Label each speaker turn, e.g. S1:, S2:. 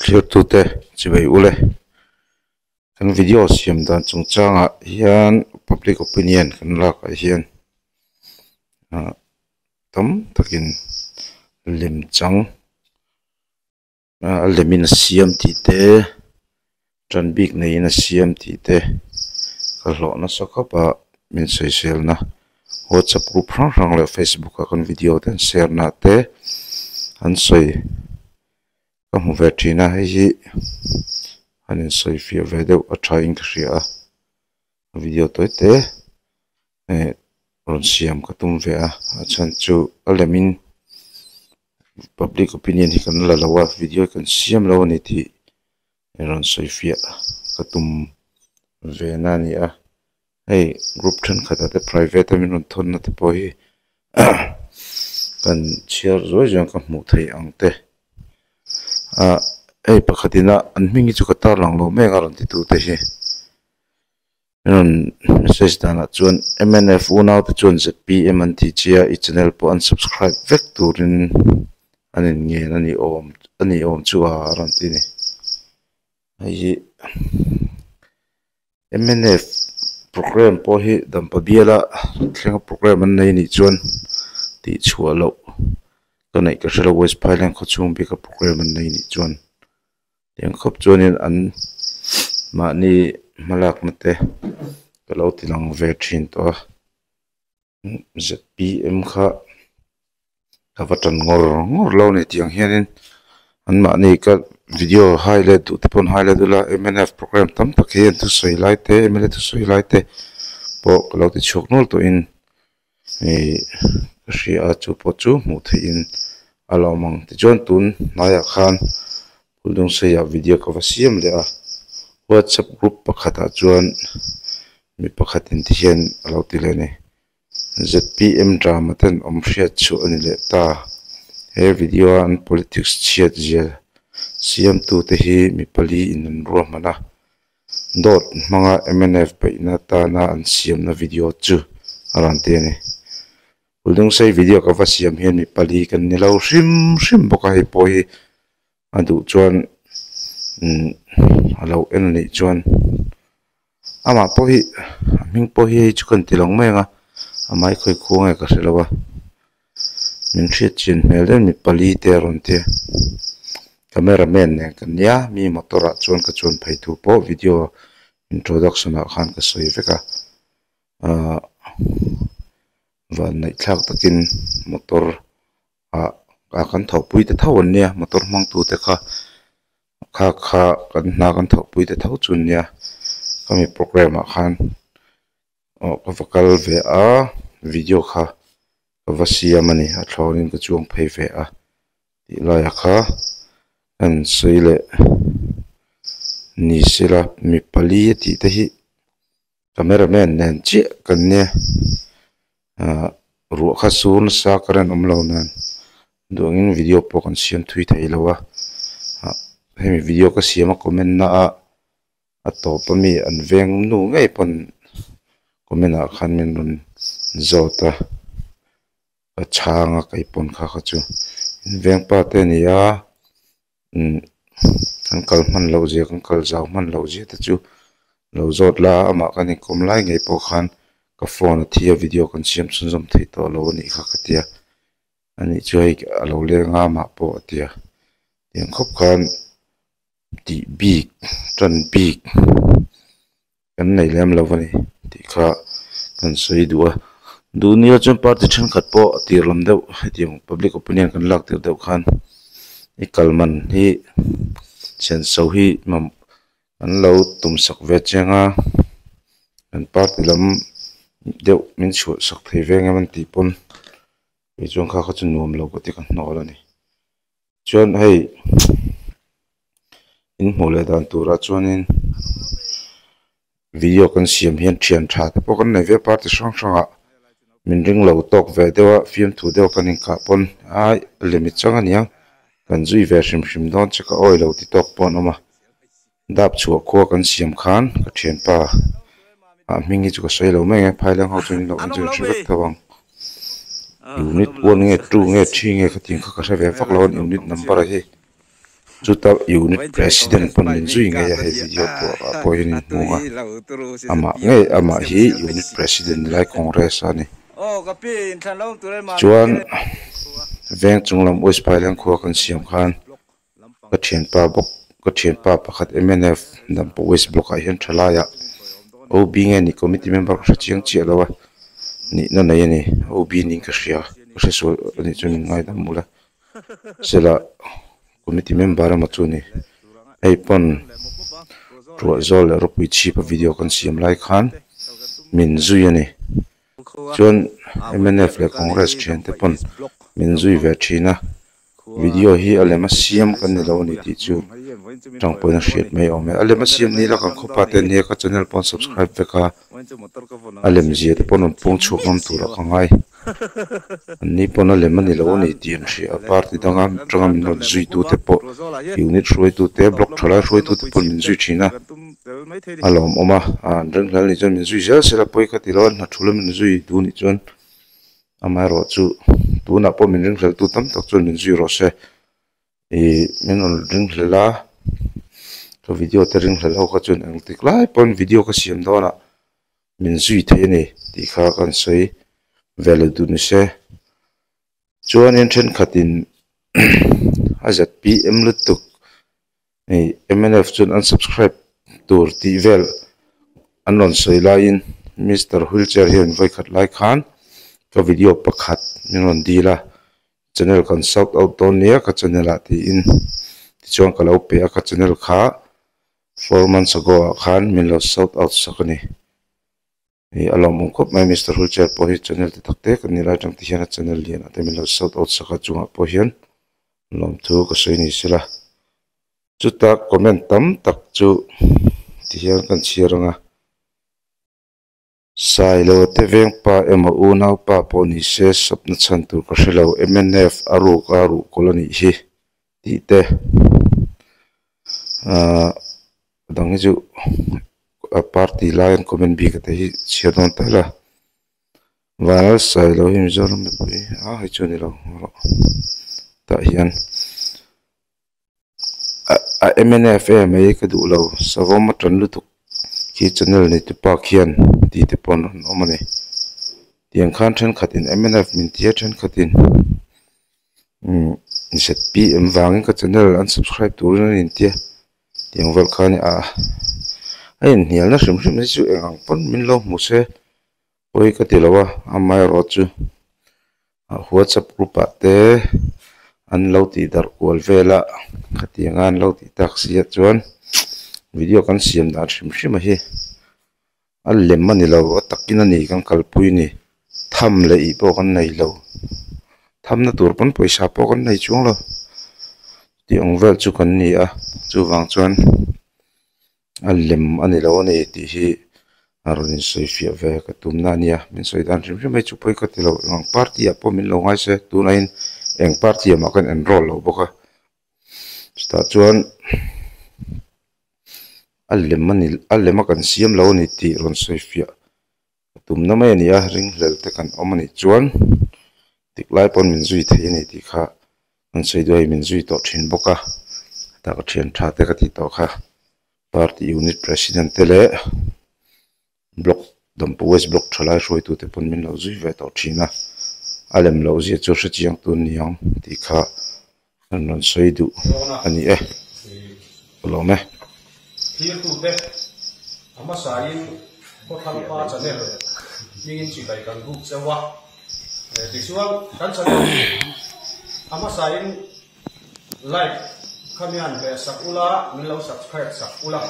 S1: clear tu te chibai ule kan video siam dan chung changa hian public opinion kan lak a hian tam takin lim chang lemin siam ti te tran bik nei na siam ti te ka hlo na sakapa min social na WhatsApp group rang le Facebook kan video ten share na te an soi ka mu vetina hi anin soi fia vedeu a trying kria video toite ron siam ka tum ve a chan chu alemin public opinion hi kan la lawa video kan siam lo ni ti ron soi fia ka tum ve na ni a hey group than khata te private min ron thon na te po hi kan share zo jang ka mu thei ang te ei pakhatina an mingi chu katar lang lo me ngaron ti tu te hi ron message dana chuan MNF unau te chuan ZPM an ti chia I channel po unsubscribe vek turin anin nge ani om chu a ran ti ni ai MNF program po hi dam pa biala thlenga program an nei ni chuan ti chua lo ka nei ka shela west pailang kho chung bi ka program an nei ni chuan yang khop chuanin an ma ni malak mate ka lo tilang ve thin to ZPM kha ka watan ngor lo ni tiang hianin an ma ni ka video highlight tu te pon highlight la MNF program tam tak hian tu soi lai te MNF tu soi lai te po ka lo ti chok nol to in ri a chu po chu mu thei in alo mang ti jon tun naya khan puldung se ya video ka wasiam le a WhatsApp group pakhata chuan mi pakhatin ti hian alo ti le ni ZPM drama ten om hriat chu ani le ta he video an politics chiat jel siam tu te hi mi pali in an ro mana dot manga MNF pe na ta na an siam na video chu aran te ni puldung se video ka wasiam hian mi pali kan ni lo hrim boka hi po hi adu chuan alo en ni chuan ama po hi ming po hi chu kan tilong menga amai khoi khunga ka selawa min thriat chin mel mi pali te ron te cameraman ne kan ya mi motora chuan ka chuan phai thu po video introduction a khan ka soi veka van nei thlak takin motor a kan thau pui te thawon nia motor mang tu te kha kan na kan thau pui te thau chun nia kami program a khan ka vakal ve a video kha ka vasia mani a thlonin ka chuang phei ve a ti la ya kha an soile ni sila mi pali ti te hi cameraman nen chi kan ne ru kha sun sa karan omlo nan doing video po kan siam thui thei lawa hemi video ka siam comment na a to pa mi an veng nu ngai pon comment a khan min run zota a changa kai pon kha kha chu in veng pa te ni ya kan kal man lo je kan kal zaw man lo je ta chu lo zot la ama kan kom lai ngai po khan ka phone thia video kan siam chun zom thei to lo ni kha khatia ani choi alo le nga ma po tia yang khop khan ti big tran big kan nei lem lo ni ti kha kan soi duwa dunia chon party than khat po tir lam deuh hetiang public opinion kan lak tir deuh khan I kalman hi chen so hi mam an lo tum sak ve chenga an party lam deuh min chu sak thei ve nge man ti pon e chuan kha chu nuam lo ko ti kan no la ni chuan hei in hmole dan tura chuanin video kan siam hian thian tha te po kan nei ve party sang a min ring lo tok ve dewa film thu deuh kan in ka pon ai limit changa niang kan zui ve hrim don chaka oi lo ti tok pon oma dap chu kho kan siam khan ka thian pa a mingi chu ka sei lo me nge phailang ho chun lo an chu thrik thawang unit 1 nge 2 nge 3 nge ka ting kha ka ve fak lo unit number hi chuta unit president pon min zui nge ya he video po hin munga ama nge ama hi unit president lai congress ani chuan veng chunglam west pailang khuwa kan siam khan ka thian pa pakhat MNF dam po west block a hian thalaya o being any committee member ka chiang chi lawa ni na nei ani o bi ning ka hria ka so ni chun ngai dam mula sela committee member ma chuni ei pon ro zol ro pui chi pa video kan siam lai khan min zui ani chuan MNF le congress chen te pon min zui ve thina video hi alema siam kan ni lo ni ti chu tang po na shit mai ome alema siam ni la kan khopa te ni ka channel pon subscribe ve ka alem ji te pon pung chu kam tu ra khangai ni pon alem ni lo ni ti an shi a party dangam tangam no zui tu te po unit roi tu te block thala roi tu te pon min zui thina alom oma an reng hal ni chon min zui sel sela poi ka ti lo na thula min zui tu ni chon ama ro chu tu na po min reng hal tu tam tak chon min zui ro se e min on reng hla to video te reng hla ka chon ang tik lai pon video ka siam do na min zui the ni ti kha kan sei velu tu ni se chuan en then khatin azat PM lutuk ei MNF chun unsubscribe tur ti vel anon sei lain Mr. Wheelchair hian voi khat lai khan ka video pakhat minon dila channel kan shout out ton nia ka channel ati in ti chuan ka lo pe ka channel kha 4 months ago khan min lo shout out sakani e alom ko mai Mr. Wheelchair po hi channel ti takte kan ni la tang ti hian channel lian ate min lo shout out saka chunga po hian lom thu ka sei ni sila chuta comment tam tak chu ti hian kan chiranga sai lo te veng pa ema u nau pa po ni se sapna chan tur ka shelo MNF aru colony hi ti te dang ju a party line comment bi ka te hi chiadon ta la varal sai lo him zor me pui a hi chu ni lo ta hian a MNF mai ka du lo savoma tran lu tu ki channel ni tu pa khian ti te pon omani tiang khan then khatin MNF min tia then khatin ni set PM wangin ka channel unsubscribe turin in tia tiang vel khani a ain hial na hrim ni chu engang pon min lo mu se oi ka tilawa amai ro chu WhatsApp group ate an lo ti dar kol vela khatiangan lo ti taxi chuan video kan siam dar hrim hi allem mani lo takina ni kan kalpui ni tham le I po kan nei lo tham na tur pon poisa po kan nei chung lo ti ong vel chu kan ni a chu wang chuan allem ani lo ni ti hi aron soi fia ve ka tumna nia min soi dan hrim mai chu poi ka ti lo ang party a po min lo ngai se tu nain eng party ma kan enroll lo boka sta chuan allem kan siam lo ni ti ron soi fia tum na mai ania ring hlel te kan omani chuan tiklai pon min zui thei ni ti kha an sei doi min zui to thin boka ta ka thian tha te ka ti to kha party unit president tele block dampu west block thalai roi tu te pon min lo zui ve to thina alem lo zia chu hre chiang tu niang ti kha an non sei du ani lo me
S2: here to be ama sain ko thang pa channel mingin chi bai kan book sewa ti chuan kan channel ama sain like khamian be sakula min lo subscribe sakula